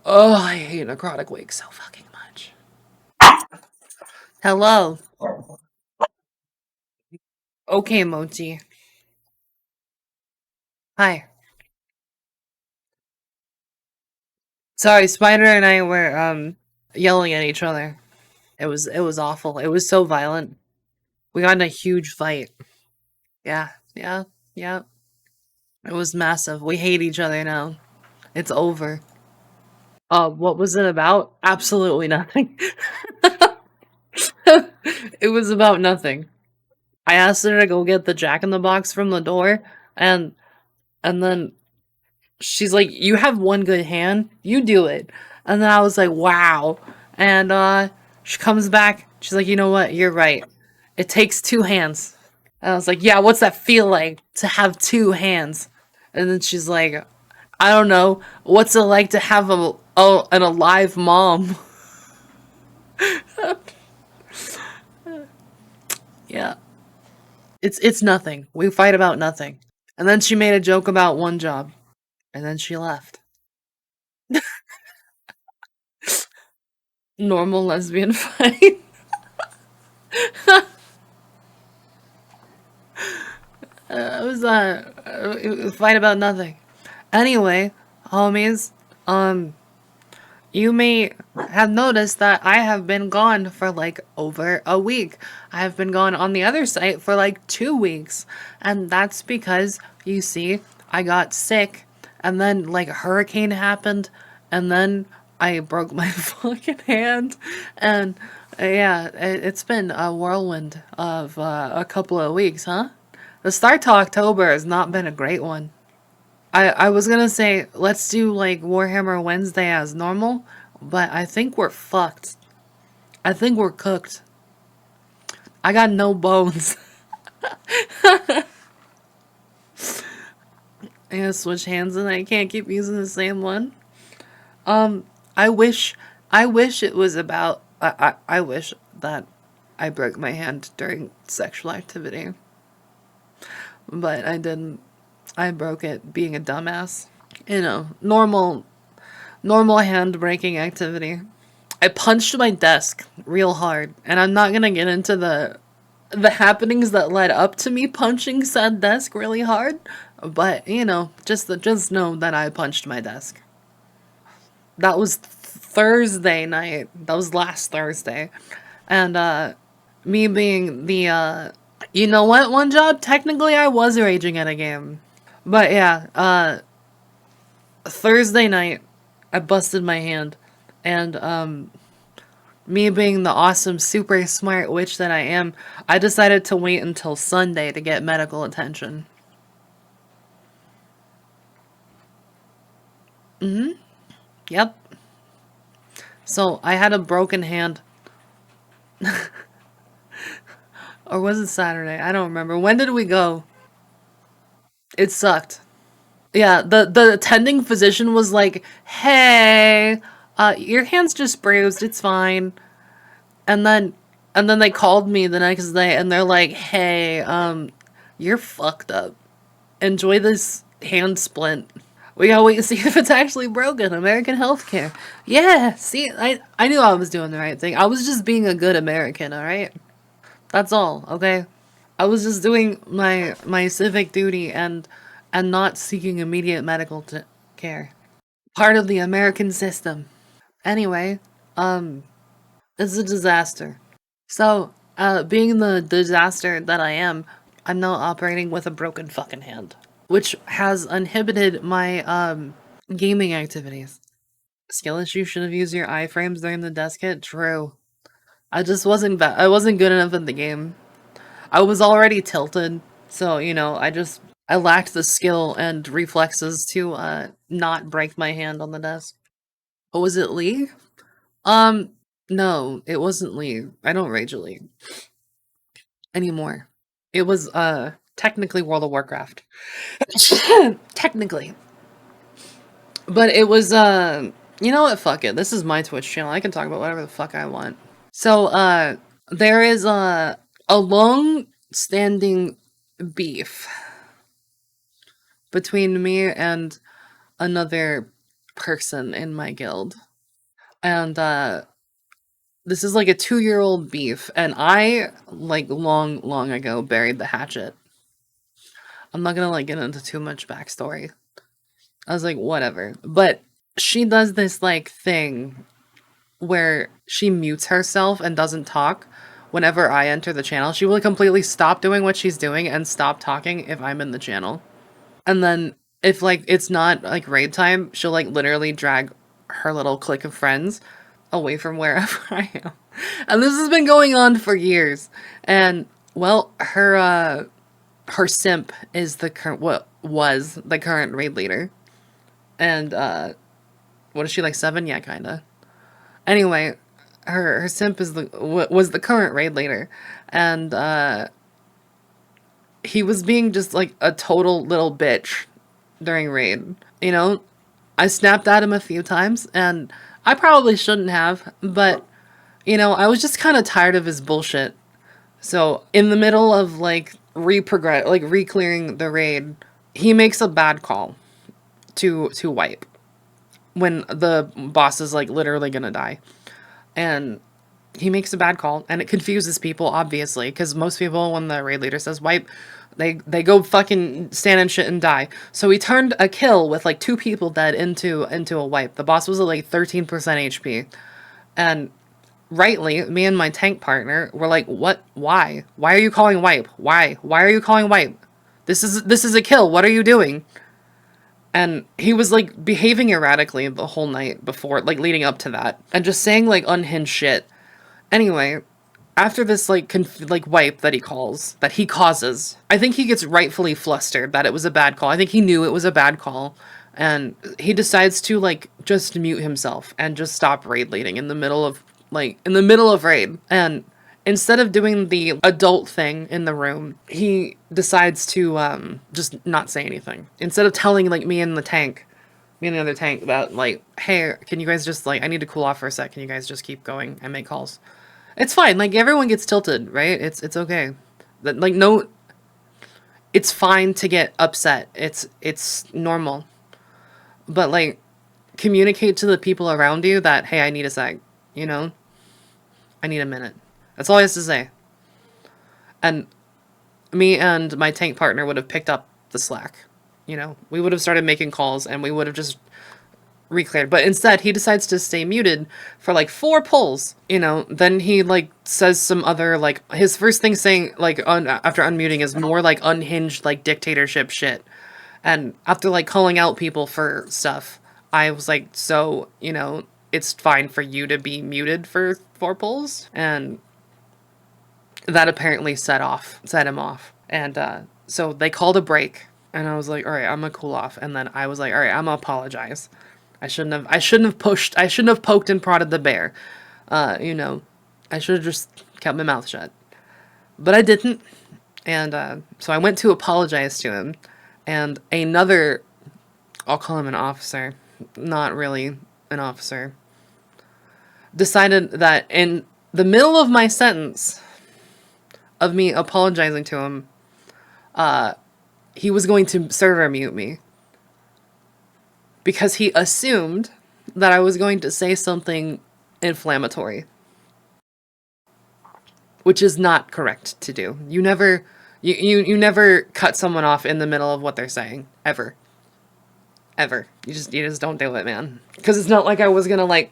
Oh, I hate necrotic wake so fucking much. Hello. Okay, Mochi. Hi. Sorry, Spider and I were yelling at each other. It was awful. It was so violent. We got in a huge fight. Yeah, yeah, yeah. It was massive. We hate each other now. It's over. What was it about? Absolutely nothing. It was about nothing. I asked her to go get the Jack in the Box from the door, and and then she's like, "You have one good hand. You do it." And then I was like, "Wow." And she comes back. She's like, "You know what? You're right. It takes two hands." And I was like, "Yeah, what's that feel like to have two hands?" And then she's like, "I don't know. What's it like to have an alive mom?" Yeah. It's nothing. We fight about nothing. And then she made a joke about one job, and then she left. Normal lesbian fight. It was a fight about nothing. Anyway, homies, um, you may have noticed that I have been gone for like over a week. I have been gone on the other site for like 2 weeks, and that's because you see, I got sick, and then like a hurricane happened, and then I broke my fucking hand, and yeah, it's been a whirlwind of a couple of weeks, huh? The start to October has not been a great one. I was gonna say let's do like Warhammer Wednesday as normal, but I think we're fucked. I think we're cooked. I got no bones. I gotta switch hands and I can't keep using the same one. Um, I wish, I wish it was about. I wish that I broke my hand during sexual activity, but I didn't. I broke it being a dumbass. You know, normal hand breaking activity. I punched my desk real hard, and I'm not gonna get into the happenings that led up to me punching said desk really hard, but you know, just know that I punched my desk. That was Thursday night. That was last Thursday, and me being the you know what, one job, technically I was raging at a game, but yeah, Thursday night I busted my hand, and me being the awesome, super smart witch that I am, I decided to wait until Sunday to get medical attention. Yep. So I had a broken hand. Or was it Saturday? I don't remember. When did we go? It sucked. Yeah, the attending physician was like, "Hey, your hand's just bruised. It's fine." And then they called me the next day and they're like, "Hey, you're fucked up. Enjoy this hand splint. We gotta wait and see if it's actually broken. American healthcare." Yeah, see, I knew I was doing the right thing. I was just being a good American, alright? That's all, okay? I was just doing my civic duty and not seeking immediate medical care. Part of the American system. Anyway, it's a disaster. So, being the disaster that I am, I'm now operating with a broken fucking hand, which has inhibited my gaming activities. Skill issue, should have used your iframes during the desk hit. True. I wasn't good enough at the game. I was already tilted, so you know, I lacked the skill and reflexes to not break my hand on the desk. Oh, was it League? Um, no, it wasn't League. I don't rage at League anymore. It was technically World of Warcraft. Technically. But it was you know what, fuck it. This is my Twitch channel. I can talk about whatever the fuck I want. So there is a long standing beef between me and another person in my guild. And this is like a 2-year-old beef, and I like long ago buried the hatchet. I'm not gonna like get into too much backstory. I was like, whatever. But she does this like thing where she mutes herself and doesn't talk whenever I enter the channel. She will completely stop doing what she's doing and stop talking if I'm in the channel. And then if like it's not like raid time, she'll like literally drag her little clique of friends away from wherever I am. And this has been going on for years. And well, her simp is the current what was the current raid leader. And what is she, like 7? Yeah, kinda. Anyway, her simp is the was the current raid leader, and he was being just like a total little bitch during raid. You know, I snapped at him a few times, and I probably shouldn't have, but you know, I was just kind of tired of his bullshit. So in the middle of like re-clearing the raid, he makes a bad call to wipe when the boss is like literally gonna die. And he makes a bad call, and it confuses people, obviously, because most people, when the raid leader says wipe, they go fucking stand and shit and die. So he turned a kill with like 2 people dead into a wipe. The boss was at like 13% HP. And rightly, me and my tank partner were like, what? Why? Why are you calling wipe? Why? Why are you calling wipe? This is a kill. What are you doing? And he was like behaving erratically the whole night before, like leading up to that, and just saying like unhinged shit. Anyway, after this like wipe that he causes, I think he gets rightfully flustered that it was a bad call. I think he knew it was a bad call, and he decides to like just mute himself and just stop raid leading in the middle of raid. And instead of doing the adult thing in the room, he decides to just not say anything. Instead of telling like me and the other tank about like, hey, can you guys just like, I need to cool off for a sec. Can you guys just keep going and make calls? It's fine. Like everyone gets tilted, right? It's okay. That like no, it's fine to get upset. It's normal. But like communicate to the people around you that, hey, I need a sec. You know, I need a minute. That's all he has to say. And me and my tank partner would have picked up the slack. You know, we would have started making calls, and we would have just recleared. But instead, he decides to stay muted for like 4 pulls. You know, then he like says some other like his first thing saying like after unmuting is more like unhinged like dictatorship shit. And after like calling out people for stuff, I was like, so you know, it's fine for you to be muted for 4 pulls, and that apparently set him off. And so they called a break, and I was like, all right, I'm gonna cool off. And then I was like, all right, I'm gonna apologize. I shouldn't have poked and prodded the bear. You know, I should have just kept my mouth shut. But I didn't. And so I went to apologize to him. And another, I'll call him an officer, not really an officer, decided that in the middle of my sentence of me apologizing to him, he was going to server mute me. Because he assumed that I was going to say something inflammatory. Which is not correct to do. You never cut someone off in the middle of what they're saying. Ever. Ever. You just don't do it, man. Because it's not like I was gonna like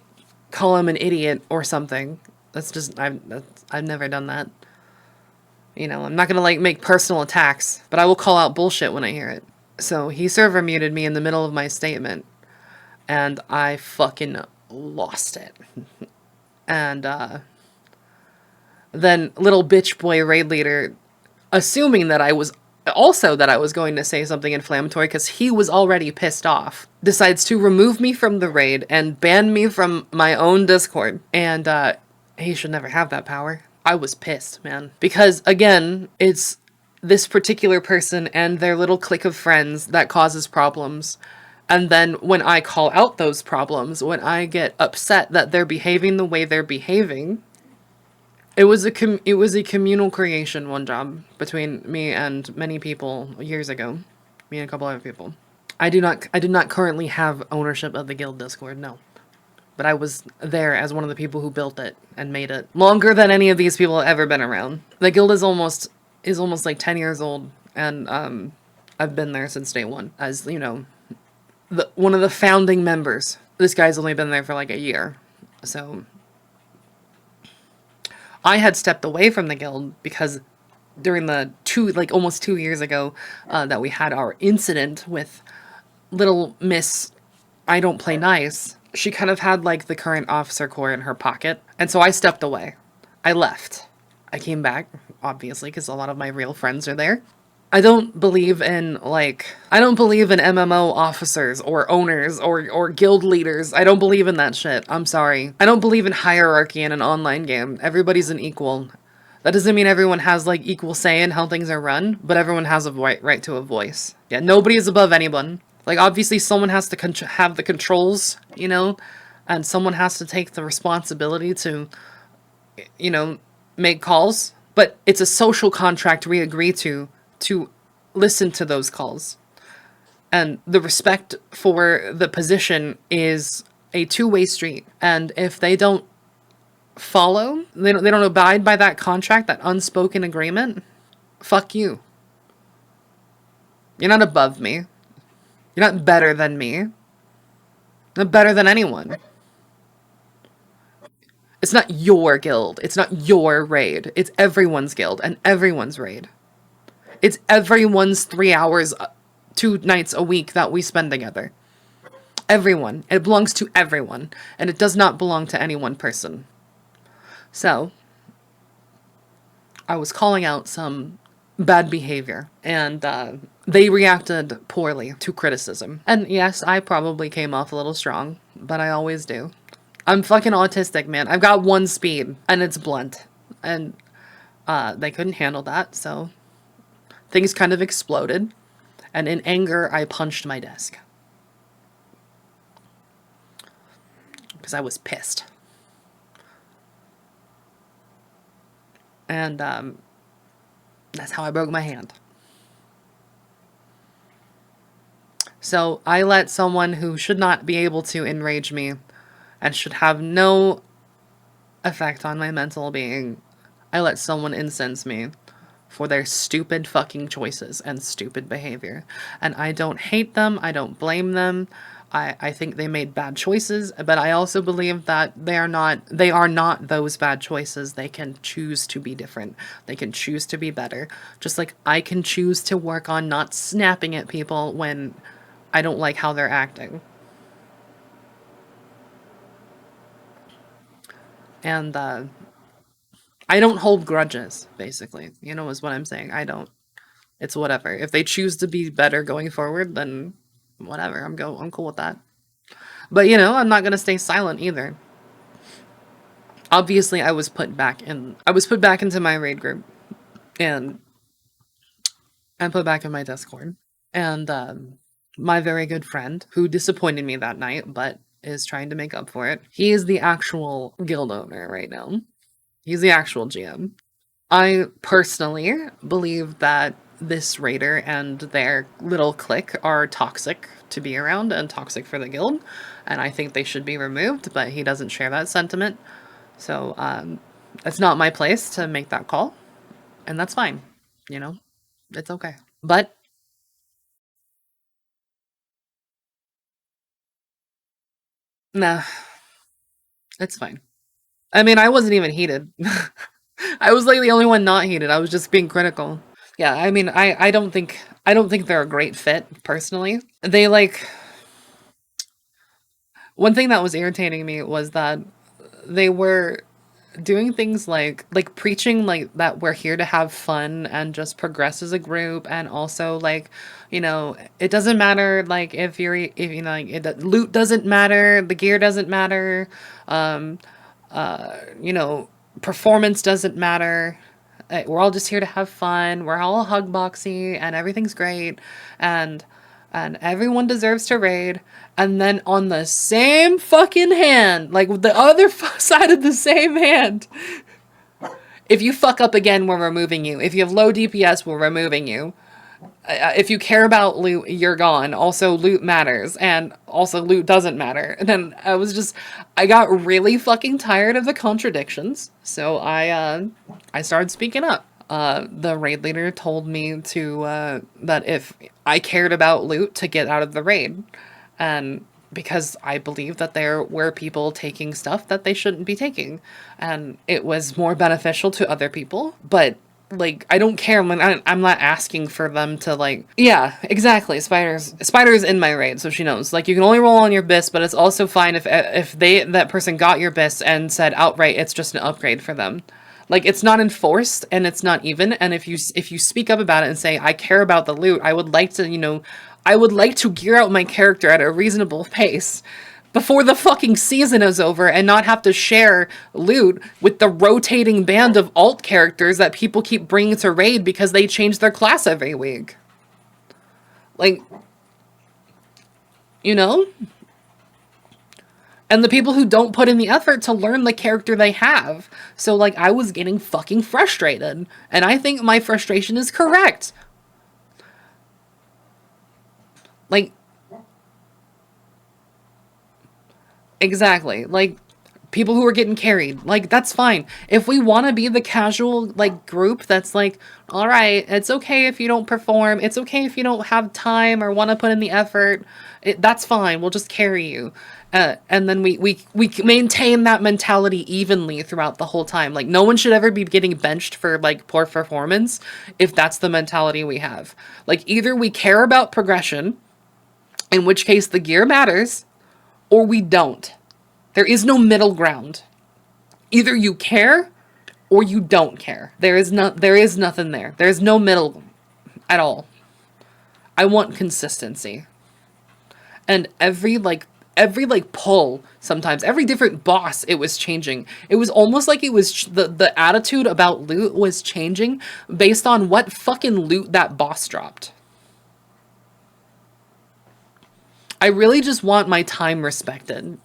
call him an idiot or something. That's just I've never done that. You know, I'm not gonna like make personal attacks, but I will call out bullshit when I hear it. So he server muted me in the middle of my statement, and I fucking lost it. And then little bitch boy raid leader, assuming that I was going to say something inflammatory because he was already pissed off, decides to remove me from the raid and ban me from my own Discord. And he should never have that power. I was pissed, man. Because again, it's this particular person and their little clique of friends that causes problems. And then when I call out those problems, when I get upset that they're behaving the way they're behaving, it was a communal creation, one job, between me and many people years ago. Me and a couple other people. I do not currently have ownership of the guild Discord, no. But I was there as one of the people who built it and made it longer than any of these people have ever been around. The guild is almost like 10 years old, and I've been there since day one as, one of the founding members. This guy's only been there for like a year. So I had stepped away from the guild because during the almost 2 years ago, that we had our incident with little Miss I don't play nice, she kind of had like the current officer core in her pocket. And so I stepped away. I left. I came back, obviously, because a lot of my real friends are there. I don't believe in MMO officers or owners or guild leaders. I don't believe in that shit. I'm sorry. I don't believe in hierarchy in an online game. Everybody's an equal. That doesn't mean everyone has like equal say in how things are run, but everyone has a right to a voice. Yeah, nobody is above anyone. Like obviously someone has to have the controls, and someone has to take the responsibility to, make calls. But it's a social contract we agree to listen to those calls. And the respect for the position is a two-way street. And if they don't follow, they don't abide by that contract, that unspoken agreement, fuck you. You're not above me. You're not better than me. You're not better than anyone. It's not your guild. It's not your raid. It's everyone's guild and everyone's raid. It's everyone's 3 hours, 2 nights a week that we spend together. Everyone. It belongs to everyone. And it does not belong to any one person. So, I was calling out some bad behavior. And they reacted poorly to criticism. And yes, I probably came off a little strong. But I always do. I'm fucking autistic, man. I've got one speed. And it's blunt. And they couldn't handle that, so things kind of exploded, and in anger, I punched my desk. Because I was pissed. And that's how I broke my hand. So I let someone who should not be able to enrage me and should have no effect on my mental being, I let someone incense me for their stupid fucking choices and stupid behavior. And I don't hate them. I don't blame them. I think they made bad choices, but I also believe that they are not those bad choices. They can choose to be different. They can choose to be better. Just like I can choose to work on not snapping at people when I don't like how they're acting. And I don't hold grudges, basically. Is what I'm saying. I don't. It's whatever. If they choose to be better going forward, then whatever. I'm cool with that. But I'm not gonna stay silent either. Obviously, I was put back into my raid group, and put back in my Discord. And my very good friend, who disappointed me that night, but is trying to make up for it. He is the actual guild owner right now. He's the actual GM. I personally believe that this raider and their little clique are toxic to be around and toxic for the guild, and I think they should be removed, but he doesn't share that sentiment. So, it's not my place to make that call, and that's fine. You know, it's okay. But, nah, it's fine. I mean, I wasn't even heated. I was like the only one not heated. I was just being critical. Yeah, I mean, I don't think they're a great fit personally. They like one thing that was irritating me was that they were doing things like preaching like that we're here to have fun and just progress as a group, and also like it doesn't matter like if like loot doesn't matter, the gear doesn't matter, um you know performance doesn't matter. We're all just here to have fun. We're all hug boxy and everything's great, and everyone deserves to raid. And then on the same fucking hand, like with the other side of the same hand, if you fuck up again, we're removing you. If you have low DPS, we're removing you. If you care about loot, you're gone. Also, loot matters, and also loot doesn't matter. And then I got really fucking tired of the contradictions, so I started speaking up. The raid leader told me to that if I cared about loot to get out of the raid, and because I believe that there were people taking stuff that they shouldn't be taking, and it was more beneficial to other people. But like, I don't care when I'm not asking for them to like. Yeah, exactly. Spider's in my raid, so she knows. Like, you can only roll on your bis, but it's also fine if that person got your bis and said outright it's just an upgrade for them. Like, it's not enforced and it's not even. And if you speak up about it and say, I care about the loot, I would like to, I would like to gear out my character at a reasonable pace before the fucking season is over and not have to share loot with the rotating band of alt characters that people keep bringing to raid because they change their class every week. Like, you know? And the people who don't put in the effort to learn the character they have. So, like, I was getting fucking frustrated. And I think my frustration is correct. Like, exactly. Like, people who are getting carried. Like, that's fine. If we want to be the casual, like, group that's like, all right, it's okay if you don't perform. It's okay if you don't have time or want to put in the effort. That's fine. We'll just carry you. And then we maintain that mentality evenly throughout the whole time. Like, no one should ever be getting benched for, like, poor performance if that's the mentality we have. Like, either we care about progression, in which case the gear matters, or we don't. There is no middle ground. Either you care or you don't care. There is nothing there. There is no middle at all. I want consistency. And every pull, sometimes every different boss, it was changing. It was almost like it was the attitude about loot was changing based on what fucking loot that boss dropped. I really just want my time respected,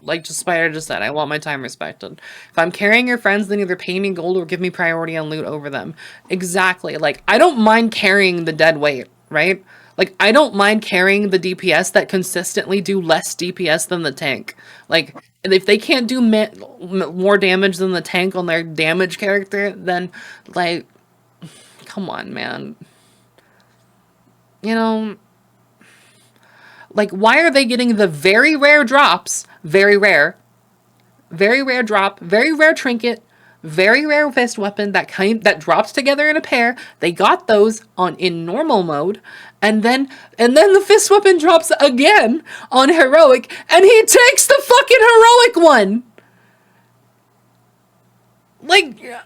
Like just Spider just said, I want my time respected. If I'm carrying your friends, then either pay me gold or give me priority on loot over them. Exactly. Like, I don't mind carrying the dead weight, right? Like, I don't mind carrying the DPS that consistently do less DPS than the tank. Like, and if they can't do more damage than the tank on their damage character, then, like, come on, man. You know... Like, why are they getting the very rare drops, very rare drop, very rare trinket, very rare fist weapon that drops together in a pair? They got those in normal mode, and then the fist weapon drops again on heroic, and he takes the fucking heroic one. Like, and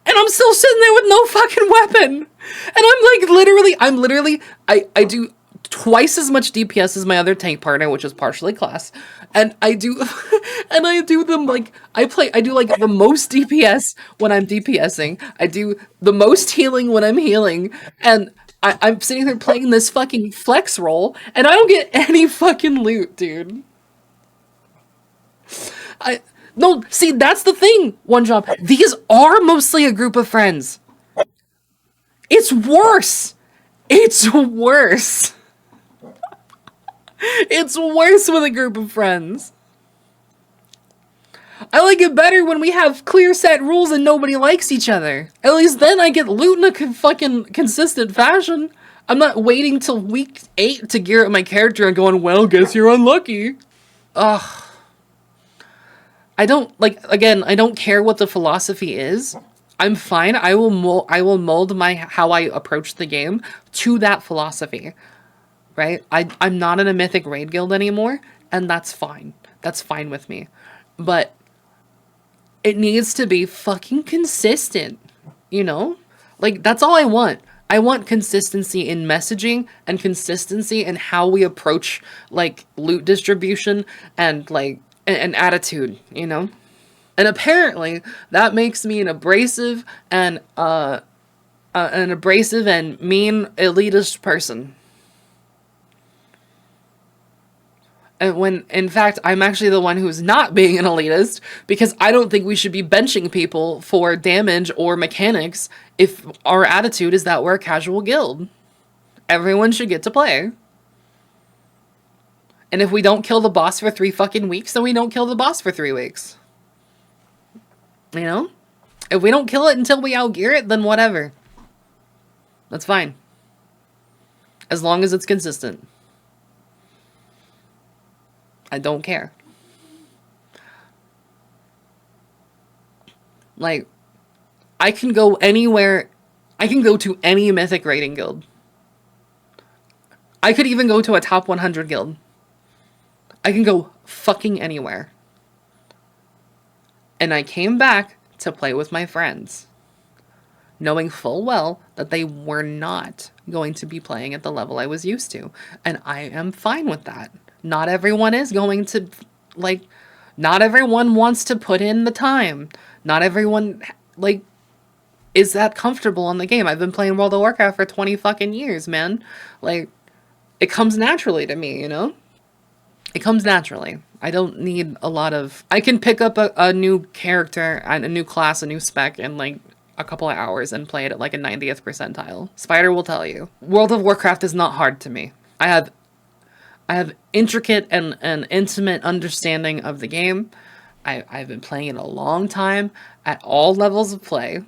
I'm still sitting there with no fucking weapon, and I'm literally, I do twice as much DPS as my other tank partner, which is partially class, and I do them like I do like the most DPS when I'm DPSing. I do the most healing when I'm healing, and I'm sitting there playing this fucking flex roll, and I don't get any fucking loot, dude. No, see, that's the thing. One job. These are mostly a group of friends. It's worse. It's worse. It's worse with a group of friends. I like it better when we have clear set rules and nobody likes each other. At least then I get loot in a fucking consistent fashion. I'm not waiting till week 8 to gear up my character and going, well, guess you're unlucky. Ugh. I don't care what the philosophy is. I'm fine. I will mold how I approach the game to that philosophy. Right? I'm not in a mythic raid guild anymore, and that's fine. That's fine with me. But it needs to be fucking consistent, Like, that's all I want. I want consistency in messaging and consistency in how we approach, like, loot distribution and, like, an attitude, And apparently, that makes me an abrasive and mean elitist person. And when in fact I'm actually the one who's not being an elitist because I don't think we should be benching people for damage or mechanics if our attitude is that we're a casual guild. Everyone should get to play. And if we don't kill the boss for 3 fucking weeks, then we don't kill the boss for 3 weeks. You know? If we don't kill it until we outgear it, then whatever. That's fine. As long as it's consistent. I don't care. Like, I can go anywhere. I can go to any mythic raiding guild. I could even go to a top 100 guild. I can go fucking anywhere. And I came back to play with my friends, knowing full well that they were not going to be playing at the level I was used to. And I am fine with that. Not everyone is going to, like, not everyone wants to put in the time. Not everyone, like, is that comfortable on the game. I've been playing World of Warcraft for 20 fucking years, man. Like, it comes naturally to me, you know? It comes naturally. I don't need a lot of... I can pick up a new character, and a new class, a new spec in, like, a couple of hours and play it at, like, a 90th percentile. Spider will tell you. World of Warcraft is not hard to me. I have intricate and intimate understanding of the game. I've been playing it a long time at all levels of play.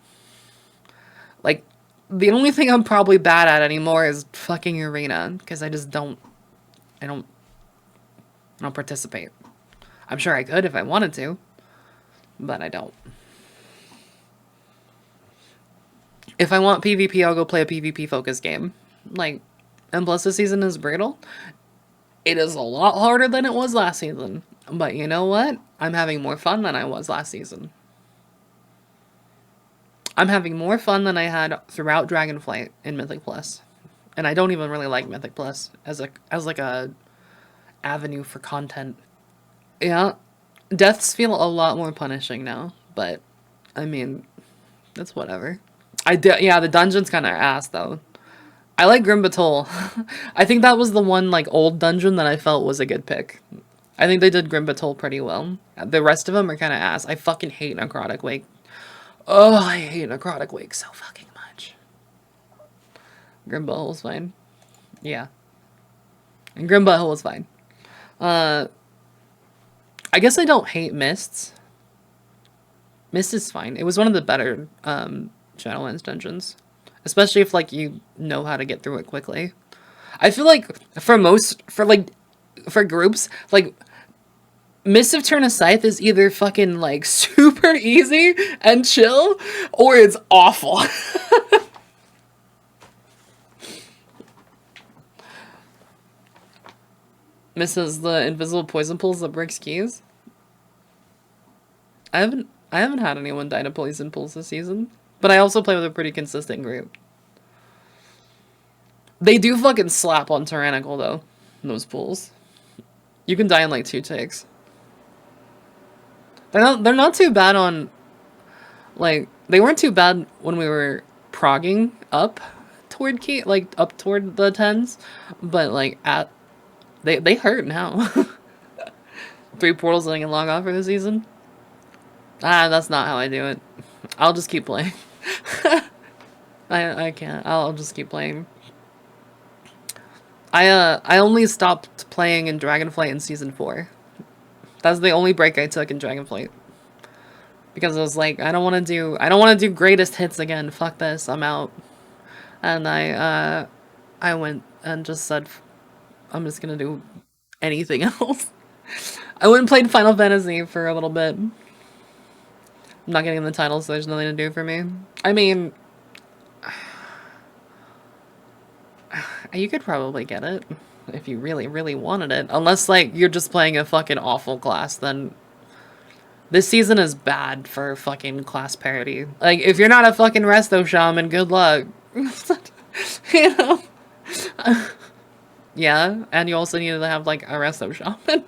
Like, the only thing I'm probably bad at anymore is fucking arena, because I just don't... I don't participate. I'm sure I could if I wanted to, but I don't. If I want PvP, I'll go play a PvP focused game. Like, and plus this season is brutal. It is a lot harder than it was last season. But you know what? I'm having more fun than I was last season. I'm having more fun than I had throughout Dragonflight in Mythic Plus. And I don't even really like Mythic Plus as like a avenue for content. Yeah, deaths feel a lot more punishing now, but I mean, that's whatever. Yeah, the dungeon's kind of ass though. I like Grim Batol. I think that was the one like old dungeon that I felt was a good pick. I think they did Grim Batol pretty well. The rest of them are kind of ass. I fucking hate Necrotic Wake. Oh, I hate Necrotic Wake so fucking much. Grim Butthole's fine. Yeah. And Grim Butthole is fine. I guess I don't hate Mists. Mist is fine. It was one of the better Shadowlands dungeons. Especially if, like, you know how to get through it quickly. I feel like, for groups, like, Mist of Turn of Scythe is either fucking, like, super easy and chill, or it's awful. Misses the invisible poison pools that breaks keys. I haven't had anyone die to poison pools this season. But I also play with a pretty consistent group. They do fucking slap on Tyrannical though, those pools. You can die in like 2 takes. They're not too bad on, like, they weren't too bad when we were progging up toward key, like up toward the 10s, but like they hurt now. 3 portals that I can log off for the season. That's not how I do it. I'll just keep playing. I can't. I'll just keep playing. I only stopped playing in Dragonflight in season 4. That's the only break I took in Dragonflight. Because I was like, I don't want to do greatest hits again. Fuck this. I'm out. And I went and just said, I'm just gonna do anything else. I went and played Final Fantasy for a little bit. I'm not getting the title, so there's nothing to do for me. I mean, you could probably get it if you really, really wanted it. Unless, like, you're just playing a fucking awful class, then this season is bad for fucking class parity. Like, if you're not a fucking Resto Shaman, good luck. You know? Yeah, and you also need to have, like, a Resto Shaman.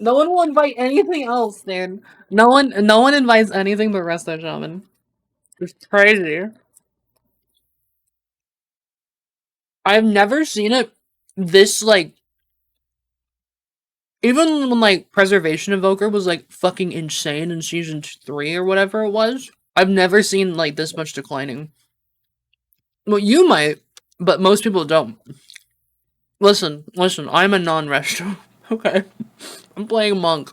No one will invite anything else, dude. No one invites anything but Resto Shaman. It's crazy. I've never seen it this, like, even when, like, Preservation Evoker was, like, fucking insane in season 3 or whatever it was, I've never seen, like, this much declining. Well, you might, but most people don't. Listen, I'm a non-resto. Okay? I'm playing Monk,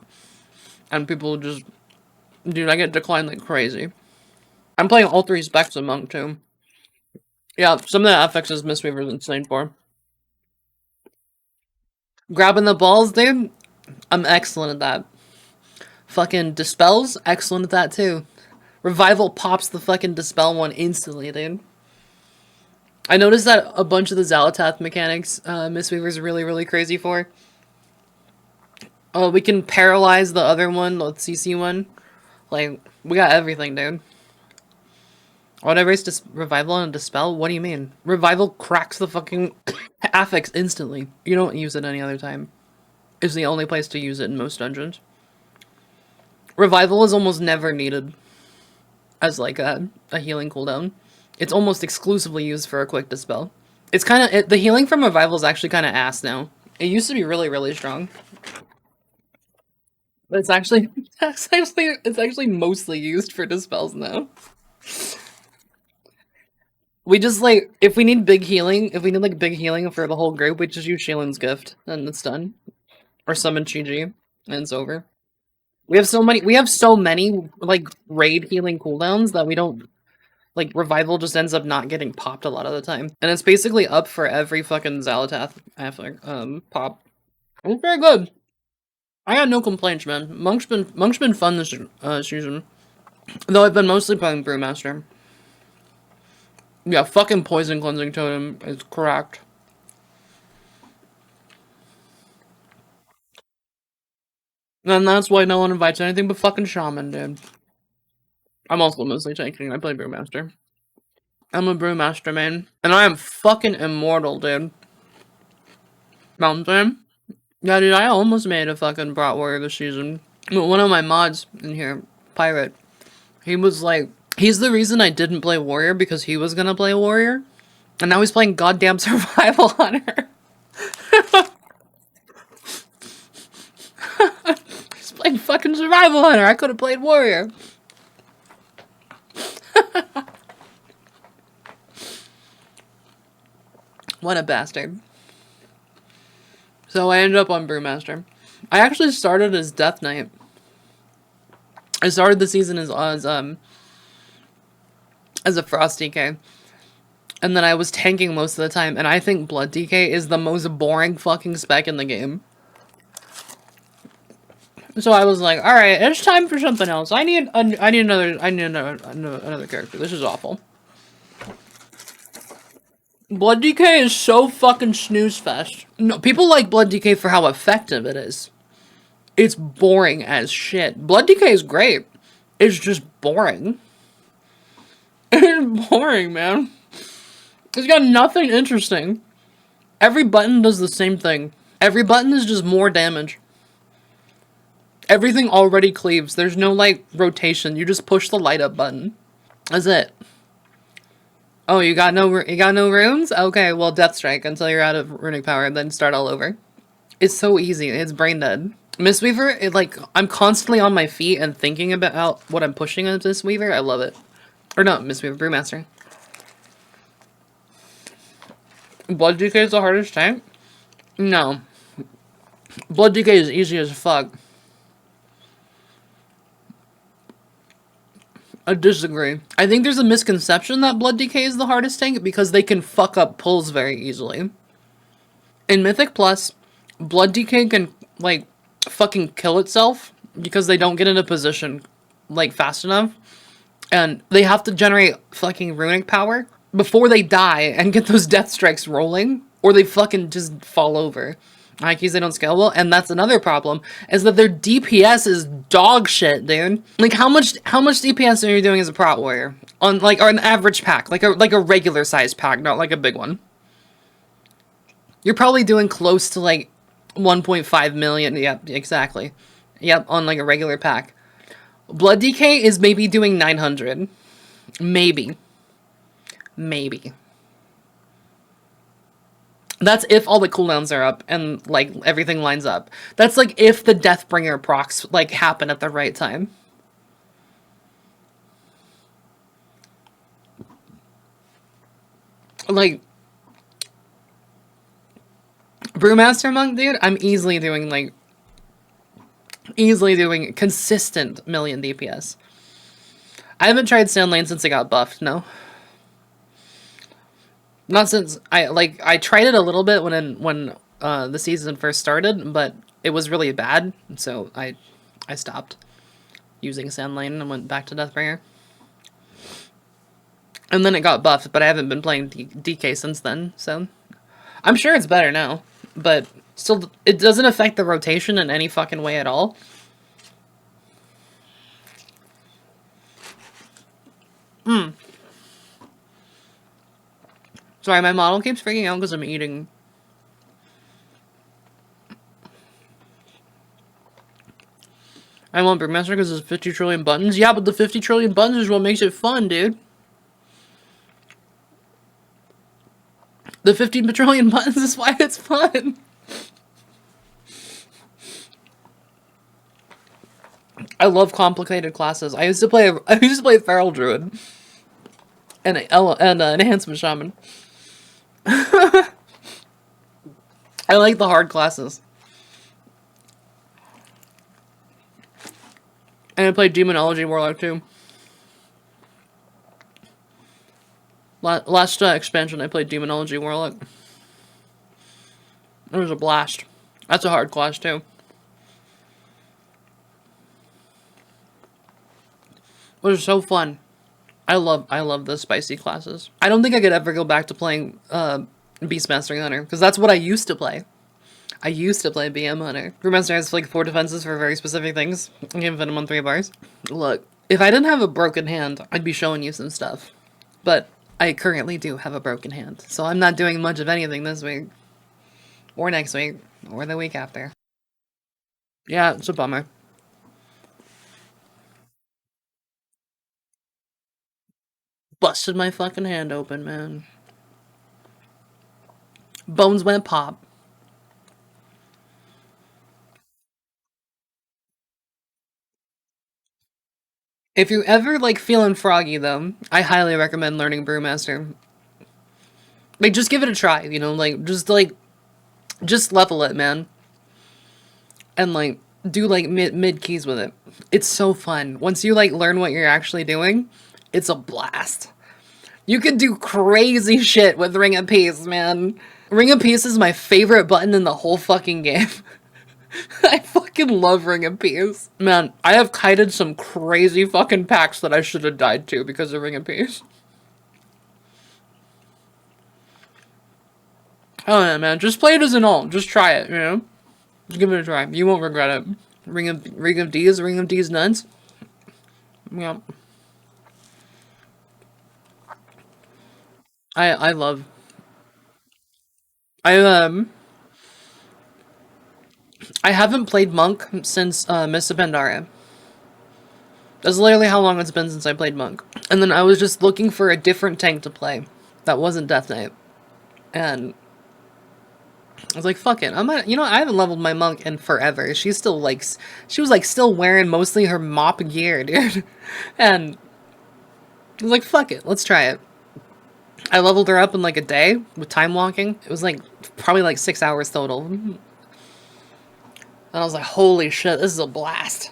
and people just... Dude, I get declined like crazy. I'm playing all 3 specs of Monk, too. Yeah, some of the FX's Mistweaver's insane for. Grabbing the balls, dude? I'm excellent at that. Fucking Dispels? Excellent at that, too. Revival pops the fucking Dispel one instantly, dude. I noticed that a bunch of the Xalatath mechanics, Mistweaver's really, really crazy for. Oh, we can paralyze the other one, the CC one. Like, we got everything, dude. Whatever is Revival and Dispel? What do you mean? Revival cracks the fucking affix instantly. You don't use it any other time. It's the only place to use it in most dungeons. Revival is almost never needed as like a healing cooldown. It's almost exclusively used for a quick Dispel. It's kind of... the healing from Revival is actually kind of ass now. It used to be really, really strong. But it's actually mostly used for Dispels now. We just, like, if we need big healing, like, big healing for the whole group, we just use Shaylin's Gift, and it's done. Or summon Chi-Ji, and it's over. We have so many, like, raid healing cooldowns that we don't... Like, Revival just ends up not getting popped a lot of the time. And it's basically up for every fucking Xalatath pop. It's very good. I got no complaints, man. Monk's been fun this season. Though I've been mostly playing Brewmaster. Yeah, fucking Poison Cleansing Totem is cracked. And that's why no one invites anything but fucking Shaman, dude. I'm also mostly tanking. I play Brewmaster. I'm a Brewmaster, man. And I am fucking immortal, dude. Mountain? Yeah, dude, I almost made a fucking Brat Warrior this season. One of my mods in here, Pirate, he was like... He's the reason I didn't play Warrior, because he was gonna play Warrior. And now he's playing goddamn Survival Hunter. He's playing fucking Survival Hunter. I could have played Warrior. What a bastard. So I ended up on Brewmaster. I actually started as Death Knight. I started the season as a Frost DK. And then I was tanking most of the time, and I think Blood DK is the most boring fucking spec in the game. So I was like, alright, it's time for something else. I need another character. This is awful. Blood DK is so fucking snooze fest. No, people like Blood DK for how effective it is. It's boring as shit. Blood DK is great. It's just boring. It's boring, man. It's got nothing interesting. Every button does the same thing. Every button is just more damage. Everything already cleaves. There's no, like, rotation. You just push the light up button. That's it. Oh, you got no runes? Okay, well, Death Strike until you're out of runic power, and then start all over. It's so easy. It's brain dead. Mistweaver, like, I'm constantly on my feet and thinking about what I'm pushing on Mistweaver. I love it. Or no, Mistweaver, Brewmaster. Blood DK is the hardest tank? No. Blood DK is easy as fuck. I disagree. I think there's a misconception that Blood DK is the hardest tank because they can fuck up pulls very easily. In Mythic Plus, Blood DK can, like, fucking kill itself because they don't get into position, like, fast enough. And they have to generate fucking runic power before they die and get those death strikes rolling, or they fucking just fall over. Ikes, they don't scale well, and that's another problem, is that their DPS is dog shit, dude. Like, how much DPS are you doing as a Prot Warrior? On, like, or an average pack, like a regular sized pack, not like a big one. You're probably doing close to, like, 1.5 million, yep, exactly. Yep, on, like, a regular pack. Blood DK is maybe doing 900. Maybe. Maybe. That's if all the cooldowns are up and like everything lines up. That's like if the Deathbringer procs like happen at the right time. Like Brewmaster Monk, dude, I'm easily doing consistent million DPS. I haven't tried Sand Lane since it got buffed, no. Not since I tried it a little bit when the season first started, but it was really bad, so I stopped using Sand Lane and went back to Deathbringer. And then it got buffed, but I haven't been playing DK since then, so I'm sure it's better now, but still it doesn't affect the rotation in any fucking way at all. Sorry, my model keeps freaking out because I'm eating. I want Brewmaster because there's 50 trillion buttons. Yeah, but the 50 trillion buttons is what makes it fun, dude. The 50 trillion buttons is why it's fun. I love complicated classes. I used to play Feral Druid and an Enhancement Shaman. I like the hard classes. And I played Demonology Warlock too. Last expansion I played Demonology Warlock. It was a blast. That's a hard class too. It was so fun. I love the spicy classes. I don't think I could ever go back to playing Beastmaster Hunter, because that's what I used to play. I used to play BM Hunter. Brewmaster has like 4 defenses for very specific things. I can fit him on 3 bars. Look, if I didn't have a broken hand, I'd be showing you some stuff. But I currently do have a broken hand, so I'm not doing much of anything this week. Or next week. Or the week after. Yeah, it's a bummer. Busted my fucking hand open, man. Bones went pop. If you're ever like feeling froggy though, I highly recommend learning Brewmaster. Like just give it a try, you know, just level it, man. And like do like mid keys with it. It's so fun. Once you like learn what you're actually doing, it's a blast. You can do crazy shit with Ring of Peace, man. Ring of Peace is my favorite button in the whole fucking game. I fucking love Ring of Peace. Man, I have kited some crazy fucking packs that I should have died to because of Ring of Peace. Oh yeah, man, just play it as an alt. Just try it, you know? Just give it a try. You won't regret it. Ring of D's nuts. Yeah. I love. I I haven't played Monk since Miss Pandaria. That's literally how long it's been since I played Monk. And then I was just looking for a different tank to play that wasn't Death Knight. And I was like, fuck it. You know, I haven't leveled my Monk in forever. She's still like, she was like still wearing mostly her mop gear, dude. And I was like, fuck it, let's try it. I leveled her up in like a day with time walking. It was like probably like 6 hours total. And I was like, holy shit, this is a blast.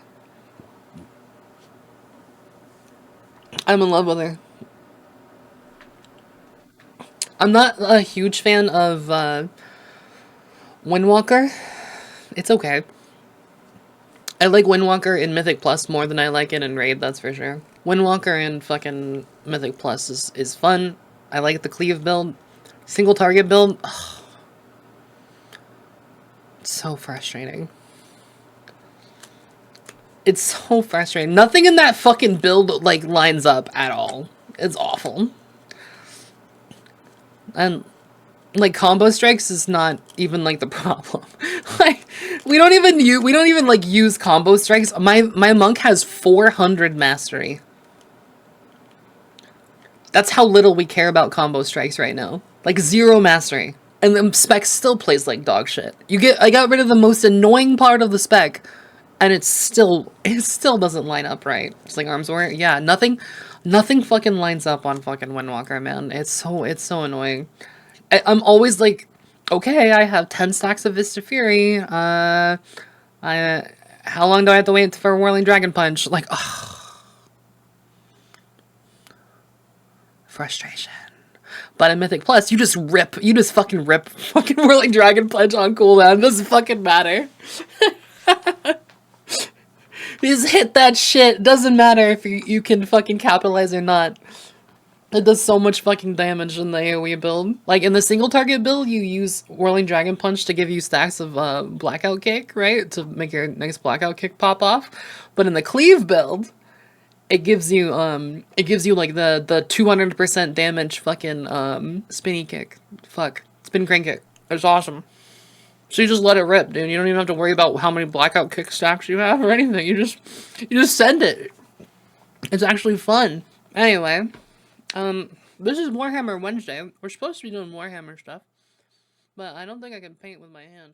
I'm in love with her. I'm not a huge fan of Windwalker. It's okay. I like Windwalker in Mythic Plus more than I like it in Raid, that's for sure. Windwalker in fucking Mythic Plus is fun. I like the cleave build. Single target build. Ugh. It's so frustrating. It's so frustrating. Nothing in that fucking build like lines up at all. It's awful. And like combo strikes is not even like the problem. Like we don't even like use combo strikes. My monk has 400 mastery. That's how little we care about combo strikes right now. Like 0 mastery. And the spec still plays like dog shit. I got rid of the most annoying part of the spec, and it still doesn't line up right. It's like arms warrior. Yeah, nothing fucking lines up on fucking Windwalker, man. It's so annoying. I'm always like, okay, I have 10 stacks of Vista Fury. I how long do I have to wait for Whirling Dragon Punch? Like, ugh, frustration. But in Mythic Plus, you just fucking rip fucking Whirling Dragon Punch on cooldown. It doesn't fucking matter. You just hit that shit. Doesn't matter if you can fucking capitalize or not. It does so much fucking damage in the AoE build. Like, in the single target build, you use Whirling Dragon Punch to give you stacks of Blackout Kick, right? To make your next Blackout Kick pop off. But in the Cleave build, it gives you like the 200% damage fucking spinny kick. Fuck. Spin crank kick. It's awesome. So you just let it rip, dude. You don't even have to worry about how many Blackout Kick stacks you have or anything. You just send it. It's actually fun. Anyway, this is Warhammer Wednesday. We're supposed to be doing Warhammer stuff, but I don't think I can paint with my hand.